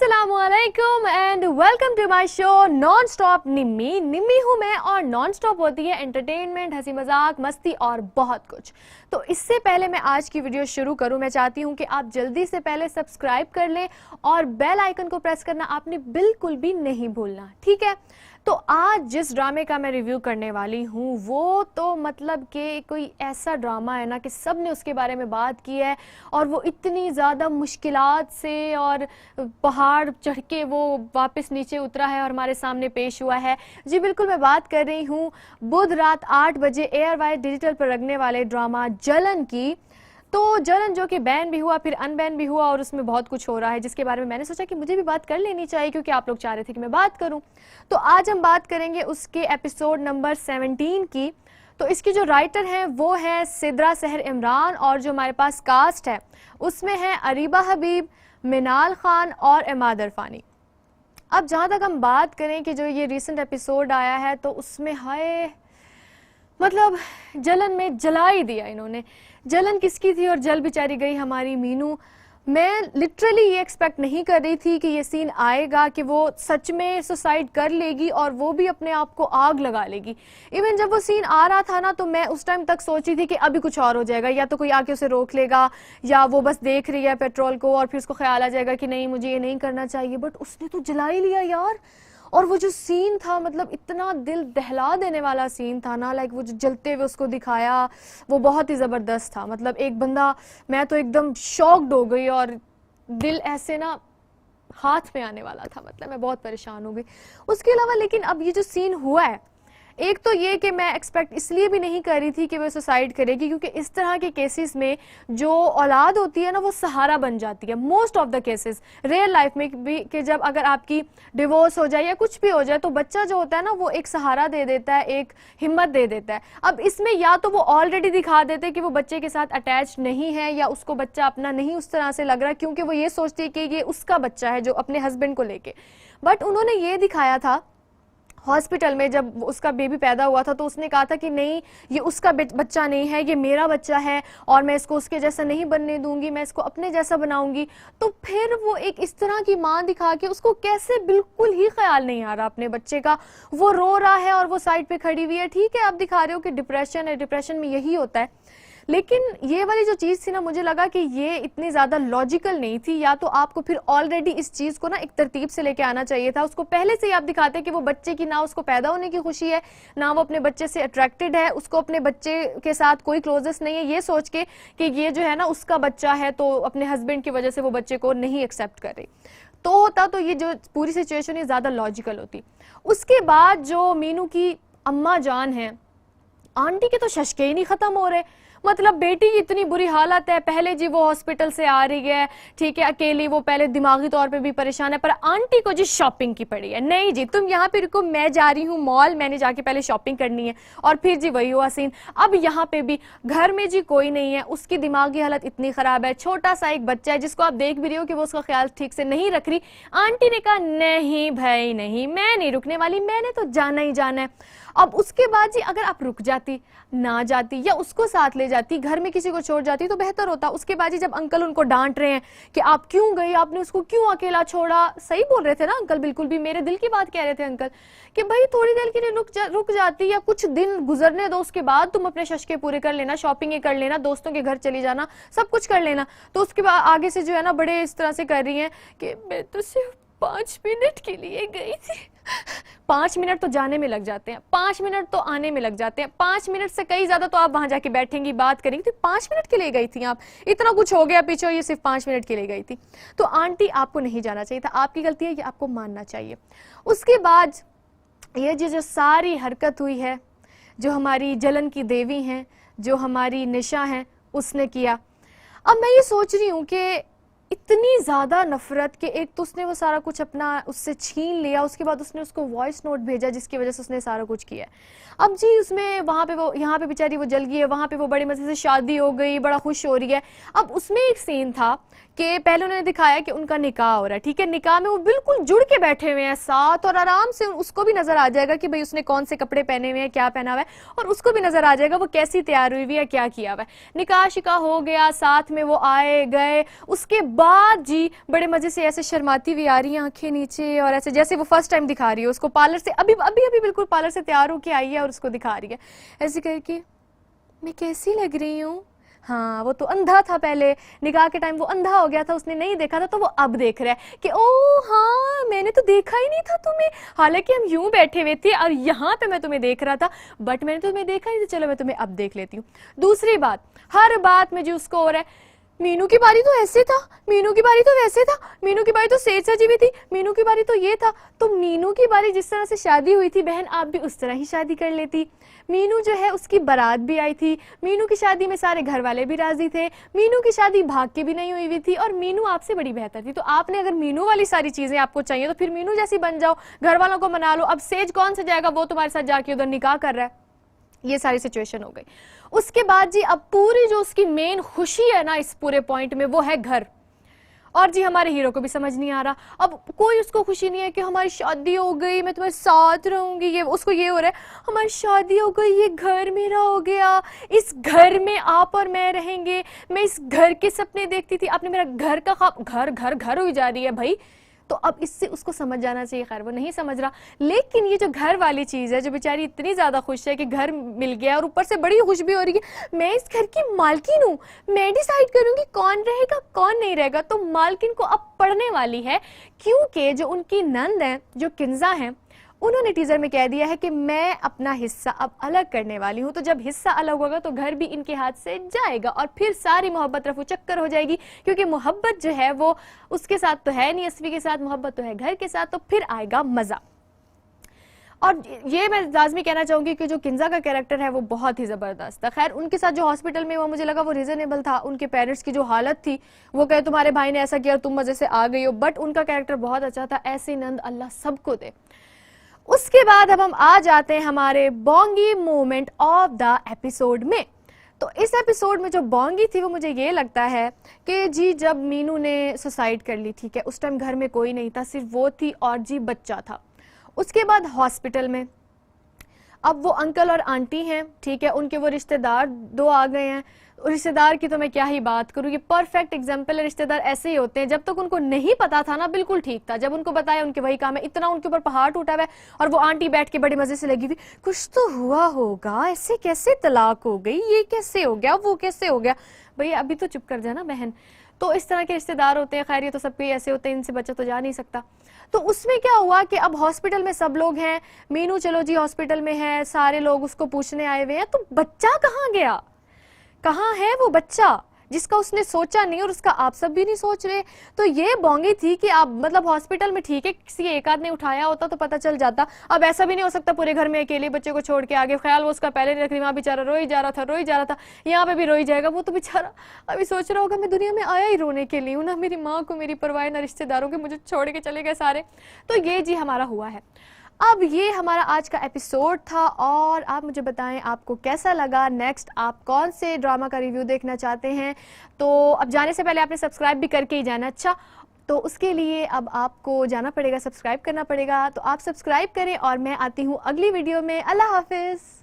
अस्सलामुअलैकुम and welcome to my show non stop Nimmi. Nimmi हूँ मैं और नॉन स्टॉप होती है एंटरटेनमेंट, हंसी मजाक, मस्ती और बहुत कुछ। तो इससे पहले मैं आज की वीडियो शुरू करूँ, मैं चाहती हूँ कि आप जल्दी से पहले सब्सक्राइब कर लें और बेल आइकन को प्रेस करना आपने बिल्कुल भी नहीं भूलना, ठीक है। तो आज जिस ड्रामे का मैं रिव्यू करने वाली हूँ वो तो मतलब कि कोई ऐसा ड्रामा है ना कि सब ने उसके बारे में बात की है और वो इतनी ज़्यादा मुश्किलात से और पहाड़ चढ़ के वो वापस नीचे उतरा है और हमारे सामने पेश हुआ है। जी बिल्कुल, मैं बात कर रही हूँ बुध रात 8 बजे एयरवाइज डिजिटल पर लगने वाले ड्रामा जलन की। तो जलन जो कि बैन भी हुआ, फिर अनबैन भी हुआ और उसमें बहुत कुछ हो रहा है जिसके बारे में मैंने सोचा कि मुझे भी बात कर लेनी चाहिए क्योंकि आप लोग चाह रहे थे कि मैं बात करूं। तो आज हम बात करेंगे उसके एपिसोड नंबर 17 की। तो इसकी जो राइटर हैं वो है सिद्रा सहर इमरान और जो हमारे पास कास्ट है उसमें है अरीबा हबीब, मिनाल खान और इमाद अरफानी। अब जहाँ तक हम बात करें कि जो ये रिसेंट एपिसोड आया है तो उसमें हाय मतलब जलन में जला ही दिया इन्होंने। जलन किसकी थी और जल बेचारी गई हमारी मीनू। मैं लिटरली ये एक्सपेक्ट नहीं कर रही थी कि ये सीन आएगा कि वो सच में सुसाइड कर लेगी और वो भी अपने आप को आग लगा लेगी। इवन जब वो सीन आ रहा था ना तो मैं उस टाइम तक सोची थी कि अभी कुछ और हो जाएगा, या तो कोई आके उसे रोक लेगा या वो बस देख रही है पेट्रोल को और फिर उसको ख्याल आ जाएगा कि नहीं मुझे ये नहीं करना चाहिए। बट उसने तो जला ही लिया यार। और वो जो सीन था मतलब इतना दिल दहला देने वाला सीन था ना, लाइक वो जो जलते हुए उसको दिखाया वो बहुत ही ज़बरदस्त था। मतलब एक बंदा, मैं तो एकदम शॉक्ड हो गई और दिल ऐसे ना हाथ में आने वाला था, मतलब मैं बहुत परेशान हो गई। उसके अलावा लेकिन अब ये जो सीन हुआ है, एक तो ये कि मैं एक्सपेक्ट इसलिए भी नहीं कर रही थी कि वो सुसाइड करेगी क्योंकि इस तरह के केसेस में जो औलाद होती है ना वो सहारा बन जाती है। Most of the cases real life में भी कि जब अगर आपकी डिवोर्स हो जाए या कुछ भी हो जाए तो बच्चा जो होता है ना वो एक सहारा दे देता है, एक हिम्मत दे देता है। अब इसमें या तो वो ऑलरेडी दिखा देते कि वो बच्चे के साथ अटैच नहीं है या उसको बच्चा अपना नहीं उस तरह से लग रहा क्योंकि वो ये सोचती है कि ये उसका बच्चा है जो अपने हस्बैंड को लेके। बट उन्होंने ये दिखाया था हॉस्पिटल में जब उसका बेबी पैदा हुआ था तो उसने कहा था कि नहीं ये उसका बच्चा नहीं है, ये मेरा बच्चा है और मैं इसको उसके जैसा नहीं बनने दूंगी, मैं इसको अपने जैसा बनाऊंगी। तो फिर वो एक इस तरह की मां दिखा के उसको कैसे बिल्कुल ही ख्याल नहीं आ रहा अपने बच्चे का, वो रो रहा है और वो साइड पे खड़ी हुई है। ठीक है, आप दिखा रहे हो कि डिप्रेशन है, डिप्रेशन में यही होता है, लेकिन ये वाली जो चीज़ थी ना मुझे लगा कि ये इतनी ज़्यादा लॉजिकल नहीं थी। या तो आपको फिर ऑलरेडी इस चीज़ को ना एक तरतीब से लेके आना चाहिए था, उसको पहले से ही आप दिखाते कि वो बच्चे की ना उसको पैदा होने की खुशी है ना वो अपने बच्चे से अट्रैक्टेड है, उसको अपने बच्चे के साथ कोई क्लोजनेस नहीं है, ये सोच के कि ये जो है ना उसका बच्चा है तो अपने हस्बैंड की वजह से वो बच्चे को नहीं एक्सेप्ट कर रही। तो होता तो ये जो पूरी सिचुएशन है ज़्यादा लॉजिकल होती। उसके बाद जो मीनू की अम्मा जान है, आंटी के तो शशके ही नहीं ख़त्म हो रहे। मतलब बेटी की इतनी बुरी हालत है, पहले जी वो हॉस्पिटल से आ रही है, ठीक है अकेली, वो पहले दिमागी तौर पे भी परेशान है, पर आंटी को जी शॉपिंग की पड़ी है। नहीं जी तुम यहाँ पे रुको, मैं जा रही हूँ मॉल, मैंने जाके पहले शॉपिंग करनी है। और फिर जी वही हुआ सीन। अब यहाँ पे भी घर में जी कोई नहीं है, उसकी दिमागी हालत इतनी खराब है, छोटा सा एक बच्चा है जिसको आप देख भी रही हो कि वो उसका ख्याल ठीक से नहीं रख रही। आंटी ने कहा नहीं भाई नहीं, मैं नहीं रुकने वाली, मैंने तो जाना ही जाना है। अब उसके बाद जी अगर आप रुक जाती, ना जाती या उसको साथ ले जाती, घर में किसी को छोड़ जाती तो बेहतर होता। उसके बाद जी जब अंकल उनको डांट रहे हैं कि आप क्यों गई, आपने उसको क्यों अकेला छोड़ा, सही बोल रहे थे ना अंकल, बिल्कुल भी मेरे दिल की बात कह रहे थे अंकल कि भाई थोड़ी देर के लिए रुक जाती या कुछ दिन गुजरने दो, उसके बाद तुम अपने शशके पूरे कर लेना, शॉपिंग कर लेना, दोस्तों के घर चली जाना, सब कुछ कर लेना। तो उसके बाद आगे से जो है ना बड़े इस तरह से कर रही हैं कि मैं तो सिर्फ 5 मिनट के लिए गई थी। 5 मिनट तो जाने में लग जाते हैं, 5 मिनट तो आने में लग जाते हैं, 5 मिनट से कई ज्यादा तो आप वहां जाके बैठेंगी, बात करेंगी। तो 5 मिनट के लिए गई थी आप, इतना कुछ हो गया पीछे, ये सिर्फ 5 मिनट के लिए गई थी। तो आंटी आपको नहीं जाना चाहिए था, आपकी गलती है, ये आपको मानना चाहिए। उसके बाद ये जो सारी हरकत हुई है, जो हमारी जलन की देवी हैं, जो हमारी निशा हैं, उसने किया। अब मैं ये सोच रही हूँ कि इतनी ज़्यादा नफरत कि एक तो उसने वो सारा कुछ अपना उससे छीन लिया, उसके बाद उसने उसको वॉइस नोट भेजा जिसकी वजह से उसने सारा कुछ किया। अब जी उसमें वहाँ पे वो, यहाँ पे बेचारी वो जल गई है, वहाँ पे वो बड़े मज़े से शादी हो गई, बड़ा खुश हो रही है। अब उसमें एक सीन था कि पहले उन्होंने दिखाया कि उनका निकाह हो रहा है, ठीक है, निकाह में वो बिल्कुल जुड़ के बैठे हुए हैं साथ, और आराम से उसको भी नजर आ जाएगा कि भाई उसने कौन से कपड़े पहने हुए हैं, क्या पहना हुआ है, और उसको भी नजर आ जाएगा वो कैसी तैयार हुई है, क्या किया हुआ है। निकाह शिकाह हो गया, साथ में वो आए गए, उसके बाद जी बड़े मजे से ऐसे शर्माती हुई आ रही है, आंखें नीचे, और ऐसे जैसे वो फर्स्ट टाइम दिखा रही है उसको पार्लर से, अभी अभी अभी बिल्कुल पार्लर से तैयार होके आई है और उसको दिखा रही है ऐसे करके, मैं कैसी लग रही हूँ। हाँ, वो तो अंधा था पहले, निकाह के टाइम वो अंधा हो गया था, उसने नहीं देखा था, तो वो अब देख रहा है कि ओ हाँ मैंने तो देखा ही नहीं था तुम्हें, हालांकि हम यूं बैठे हुए थे और यहाँ पे मैं तुम्हें देख रहा था, बट मैंने तुम्हें देखा ही नहीं, तो चलो मैं तुम्हें अब देख लेती हूँ। दूसरी बात, हर बात में जो उसको हो रहा है, मीनू की बारी तो ऐसे था, मीनू की बारी तो वैसे था, मीनू की बारी तो सेज सजी हुई थी, मीनू की बारी तो ये था, तो मीनू की बारी जिस तरह से शादी हुई थी बहन, आप भी उस तरह ही शादी कर लेती। मीनू जो है उसकी बारात भी आई थी, मीनू की शादी में सारे घर वाले भी राजी थे, मीनू की शादी भाग के भी नहीं हुई थी, और मीनू आपसे बड़ी बेहतर थी, तो आपने अगर मीनू वाली सारी चीजें आपको चाहिए तो फिर मीनू जैसी बन जाओ, घर वालों को मना लो। अब सेज कौन सा जाएगा, वो तुम्हारे साथ जाके उधर निकाह कर रहा है। ये सारी सिचुएशन हो गई। उसके बाद जी अब पूरी जो उसकी मेन खुशी है ना इस पूरे पॉइंट में, वो है घर। और जी हमारे हीरो को भी समझ नहीं आ रहा, अब कोई उसको खुशी नहीं है कि हमारी शादी हो गई, मैं तुम्हारे साथ रहूंगी, ये उसको ये हो रहा है हमारी शादी हो गई, ये घर मेरा हो गया, इस घर में आप और मैं रहेंगे, मैं इस घर के सपने देखती थी, आपने मेरा घर का ख्वाब, घर घर घर हुई जा रही है भाई। तो अब इससे उसको समझ जाना चाहिए, खैर वो नहीं समझ रहा। लेकिन ये जो घर वाली चीज़ है, जो बेचारी इतनी ज़्यादा खुश है कि घर मिल गया और ऊपर से बड़ी खुश भी हो रही है, मैं इस घर की मालकिन हूँ, मैं डिसाइड करूँगी कौन रहेगा कौन नहीं रहेगा। तो मालकिन को अब पड़ने वाली है, क्योंकि जो उनकी नंद है, जो किंजा हैं, उन्होंने टीजर में कह दिया है कि मैं अपना हिस्सा अब अलग करने वाली हूं, तो जब हिस्सा अलग होगा तो घर भी इनके हाथ से जाएगा और फिर सारी मोहब्बत रफू चक्कर हो जाएगी, क्योंकि मोहब्बत जो है वो उसके साथ तो है नहीं, अस्वी के साथ मोहब्बत तो है घर के साथ, तो फिर आएगा मजा। और ये मैं लाजमी कहना चाहूंगी कि जो किंजा का कैरेक्टर है वो बहुत ही ज़बरदस्त था। खैर उनके साथ जो हॉस्पिटल में हुआ मुझे लगा वो रीजनेबल था, उनके पेरेंट्स की जो हालत थी, वो कहे तुम्हारे भाई ने ऐसा किया और तुम मजे से आ गई हो, बट उनका कैरेक्टर बहुत अच्छा था। ऐसी नंद अल्लाह सबको दे। उसके बाद अब हम आ जाते हैं हमारे Bongi moment of the episode में। तो इस एपिसोड में जो बोंगी थी वो मुझे ये लगता है कि जी जब मीनू ने सुसाइड कर ली, ठीक है, उस टाइम घर में कोई नहीं था, सिर्फ वो थी और जी बच्चा था। उसके बाद हॉस्पिटल में अब वो अंकल और आंटी हैं, ठीक है, उनके वो रिश्तेदार दो आ गए हैं। रिश्तेदार की तो मैं क्या ही बात करूँ, ये परफेक्ट एग्जाम्पल है। रिश्तेदार ऐसे ही होते हैं, जब तक उनको नहीं पता था ना बिल्कुल ठीक था, जब उनको बताया उनके वही काम है, इतना उनके ऊपर पहाड़ टूटा हुआ है और वो आंटी बैठ के बड़े मजे से लगी हुई, कुछ तो हुआ होगा, ऐसे कैसे तलाक हो गई, ये कैसे हो गया, वो कैसे हो गया। भैया अभी तो चुप कर जाना बहन। तो इस तरह के रिश्तेदार होते हैं, खैर ये तो सबके ऐसे होते हैं, इनसे बच्चा तो जा नहीं सकता। तो उसमें क्या हुआ कि अब हॉस्पिटल में सब लोग हैं, मीनू चलो जी हॉस्पिटल में है, सारे लोग उसको पूछने आए हुए हैं, तो बच्चा कहाँ गया, कहाँ है वो बच्चा जिसका उसने सोचा नहीं और उसका आप सब भी नहीं सोच रहे। तो ये बोंगी थी कि आप मतलब हॉस्पिटल में ठीक है किसी एक आध ने उठाया होता तो पता चल जाता, अब ऐसा भी नहीं हो सकता पूरे घर में अकेले बच्चे को छोड़ के आगे, ख्याल वो उसका पहले नहीं रख रही, वहाँ बेचारा रोई जा रहा था, रोई जा रहा था, यहाँ पे भी रोई जाएगा। वो तो बेचारा अभी सोच रहा होगा मैं दुनिया में आया ही रोने के लिए हूँ, ना मेरी माँ को मेरी परवाह, ना रिश्तेदारों के, मुझे छोड़ के चले गए सारे। तो ये जी हमारा हुआ है। अब ये हमारा आज का एपिसोड था और आप मुझे बताएं आपको कैसा लगा, नेक्स्ट आप कौन से ड्रामा का रिव्यू देखना चाहते हैं। तो अब जाने से पहले आपने सब्सक्राइब भी करके ही जाना। अच्छा, तो उसके लिए अब आपको जाना पड़ेगा, सब्सक्राइब करना पड़ेगा, तो आप सब्सक्राइब करें और मैं आती हूँ अगली वीडियो में। अल्लाह हाफिज़।